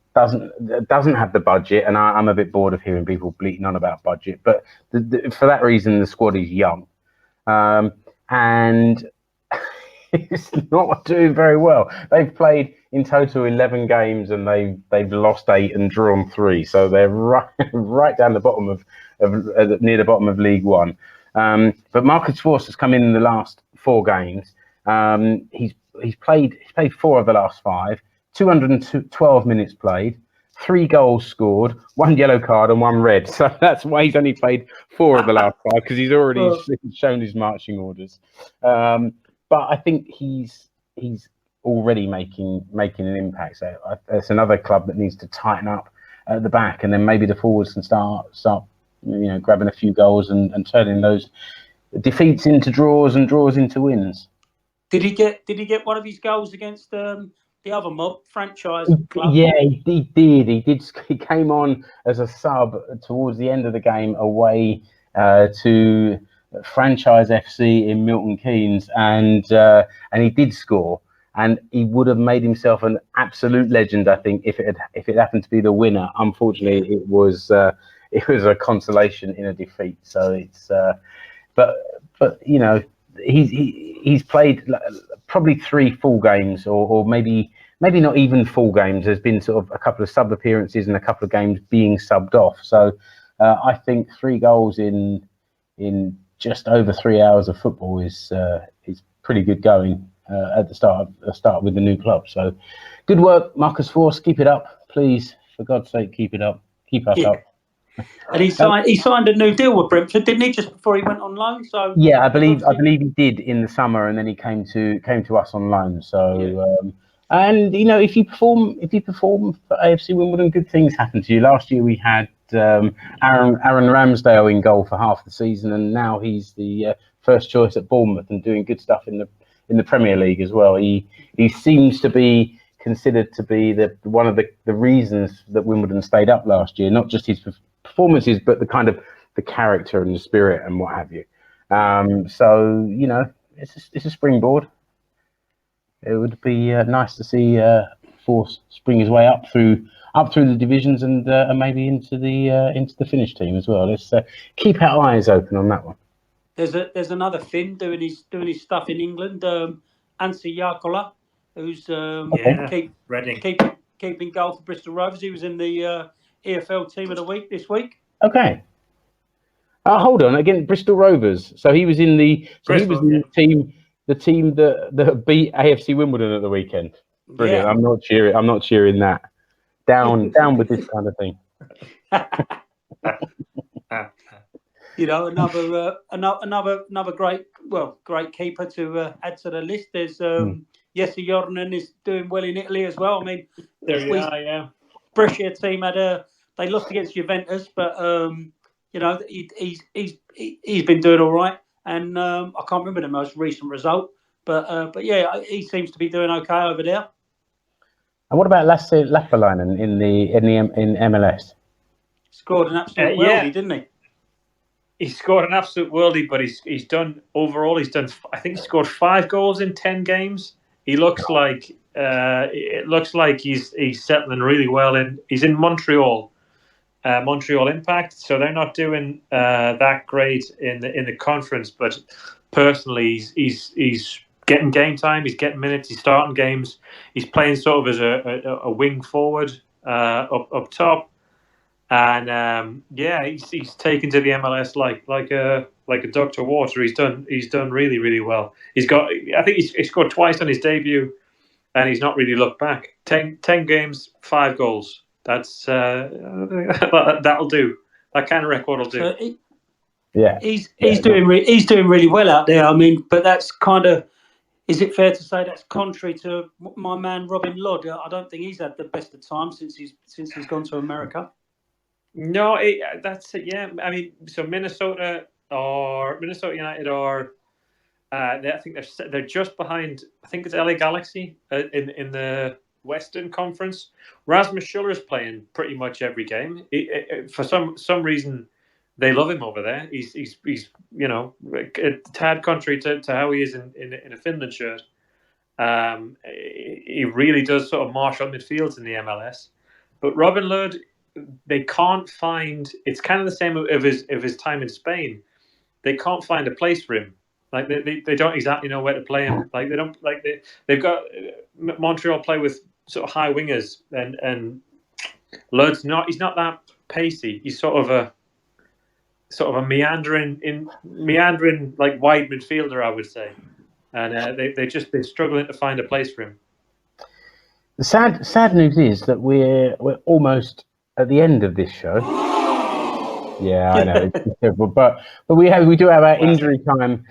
doesn't have the budget, and I'm a bit bored of hearing people bleating on about budget. But for that reason, the squad is young, and it's not doing very well. They've played in total 11 games, and they've lost 8 and drawn 3. So they're right down the bottom of near the bottom of League One. But Marcus Forss has come in the last 4 games. He's played 4 of the last 5, 212 minutes played, 3 goals scored, 1 yellow card and 1 red. So that's why he's only played 4 of the last 5, because he's already shown his marching orders. But I think he's already making an impact. So it's another club that needs to tighten up at the back, and then maybe the forwards can start grabbing a few goals and turning those defeats into draws and draws into wins. Did he get one of his goals against the other mob franchise club? Yeah, he did. He came on as a sub towards the end of the game away to Franchise FC in Milton Keynes, and he did score, and he would have made himself an absolute legend, I think, if it happened to be the winner. Unfortunately, it was a consolation in a defeat. So it's but he's played probably 3 full games, or maybe not even full games. There's been sort of a couple of sub appearances and a couple of games being subbed off. So I think 3 goals in just over 3 hours of football is pretty good going at the start with the new club. So good work, Marcus Forss. Keep it up, please. For God's sake, keep it up. Keep us up. And he signed a new deal with Brentford, didn't he? Just before he went on loan. So yeah, I believe he did in the summer, and then he came to us on loan. So and if you perform for AFC Wimbledon, good things happen to you. Last year we had Aaron Ramsdale in goal for half the season, and now he's the first choice at Bournemouth and doing good stuff in the Premier League as well. He seems to be considered to be one of the reasons that Wimbledon stayed up last year, not just his performances, but the kind of the character and the spirit and what have you. So it's a springboard. It would be nice to see Force spring his way up through the divisions and maybe into the Finnish team as well. Let's keep our eyes open on that one. There's another Finn doing his stuff in England. Anssi Jaakkola, who's keeping goal for Bristol Rovers. He was in the EFL Team of the Week this week. Okay. Hold on, again, Bristol Rovers. So he was in the team that beat AFC Wimbledon at the weekend. Brilliant. Yeah. I'm not cheering that. Down with this kind of thing. Another great keeper to add to the list. There's Jesse Jornen is doing well in Italy as well. I mean, Brescia team they lost against Juventus, but he's been doing all right. And I can't remember the most recent result, but yeah, he seems to be doing okay over there. And what about Lasse Lappalainen in MLS? Scored an absolute worldie, didn't he? He scored an absolute worldie, but he's done overall. I think he scored 5 goals in 10 games. He looks like he's settling really well in. He's in Montreal Impact, so they're not doing that great in the conference. But personally, he's getting game time. He's getting minutes. He's starting games. He's playing sort of as a wing forward up top. And he's taken to the MLS like a duck to water. He's done really, really well. I think he scored twice on his debut, and he's not really looked back. 10 games, 5 goals. That's that'll do. That kind of record will do. He's doing really well out there. I mean, but that's kind of. Is it fair to say that's contrary to my man Robin Lodd? I don't think he's had the best of times since he's gone to America. No, that's it. Yeah, I mean, so Minnesota United are. I think they're just behind. I think it's LA Galaxy in the Western Conference. Rasmus Schuller is playing pretty much every game. For some reason, they love him over there. He's a tad contrary to how he is in a Finland shirt. He really does sort of marshal midfields in the MLS. But Robin Lod, they can't find. It's kind of the same of his time in Spain. They can't find a place for him. Like they don't exactly know where to play him. Like they've got Montreal play with sort of high wingers, and Lod's not. He's not that pacey. He's sort of a meandering like wide midfielder, I would say. And they're struggling to find a place for him. The sad news is that we're almost at the end of this show. Yeah, I know, it's terrible, but we do have our injury time.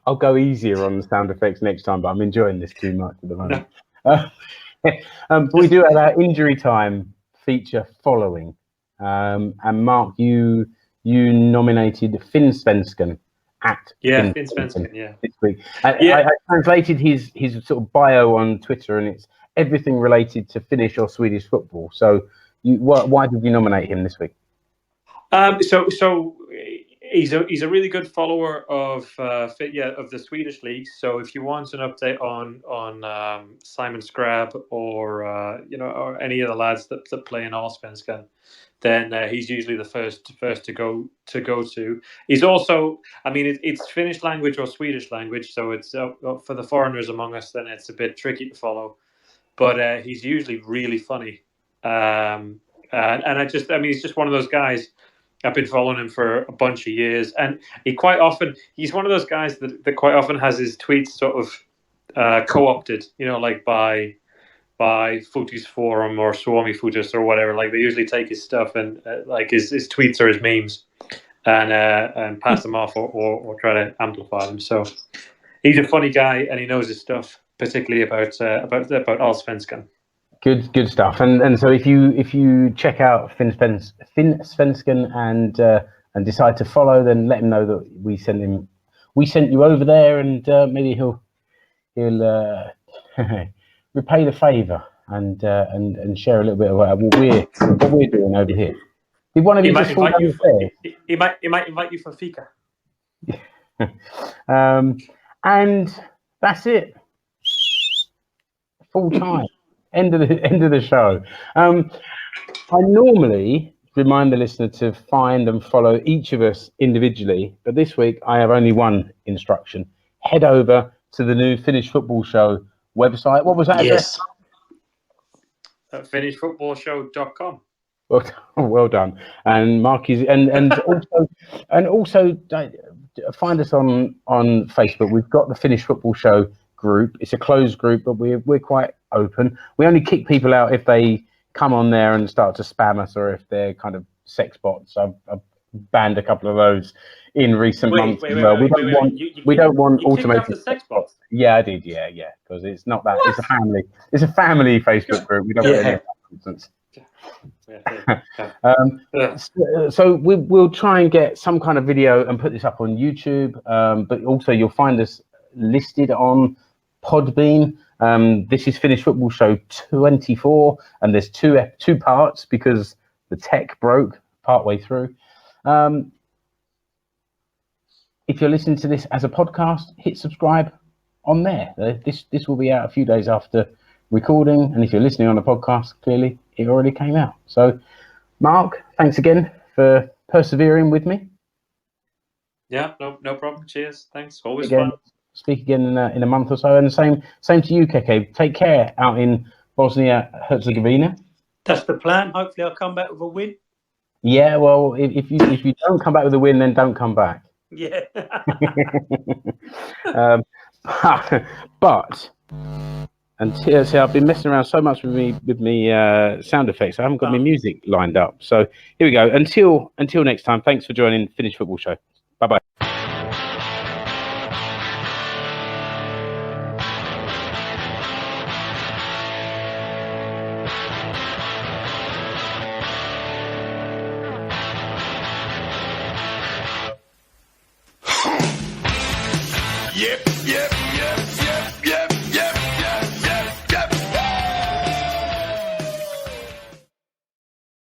I'll go easier on the sound effects next time, but I'm enjoying this too much at the moment. But we do have our injury time feature following. And Mark, you nominated Finnsvenskan at Finnsvenskan this week. I translated his sort of bio on Twitter, and it's everything related to Finnish or Swedish football. So, why did you nominate him this week? So he's a really good follower of the Swedish league. So if you want an update on Simon Skrab or or any of the lads that play in Allsvenskan, then he's usually the first to go to. He's also, I mean, it's Finnish language or Swedish language, so it's for the foreigners among us, then it's a bit tricky to follow. But he's usually really funny, and he's just one of those guys. I've been following him for a bunch of years, and he's one of those guys that quite often has his tweets sort of co-opted, like by Futis Forum or Suomi Futis or whatever. Like they usually take his stuff and like his tweets or his memes and pass them off or try to amplify them. So he's a funny guy and he knows his stuff, particularly about Allsvenskan. Good stuff. And so if you check out Finnsvenskan and decide to follow, then let him know that we sent you over there, and maybe he'll repay the favour and share a little bit of what we're doing over here. Did one of you just fall down the stairs? He might invite you for fika. And that's it. Full time. End of the show. I normally remind the listener to find and follow each of us individually, but this week I have only one instruction. Head over to the new Finnish Football Show website. What was that address? finishfootballshow.com. Well done. And Mark is and also find us on Facebook. We've got the Finnish Football Show group. It's a closed group, but we're quite open. We only kick people out if they come on there and start to spam us, or if they're kind of sex bots. I've banned a couple of those in recent months as well. We don't want automated sex bots. Yeah, I did. Yeah, because it's not that. What? It's a family Facebook group. We don't want any nonsense. So we'll try and get some kind of video and put this up on YouTube. But also you'll find us listed on Podbean. This is Finnish Football Show 24, and there's two parts because the tech broke partway through. If you're listening to this as a podcast, hit subscribe on there. This will be out a few days after recording, and if you're listening on a podcast, clearly it already came out. So, Mark, thanks again for persevering with me. Yeah, no problem. Cheers. Thanks. Always fun. Speak again in a month or so, and same to you, Keke. Take care out in Bosnia-Herzegovina. That's the plan. Hopefully, I'll come back with a win. Yeah, well, if you don't come back with a win, then don't come back. Yeah. But until I've been messing around so much with me sound effects, I haven't got my music lined up. So here we go. Until next time, thanks for joining Finnish Football Show. Bye bye.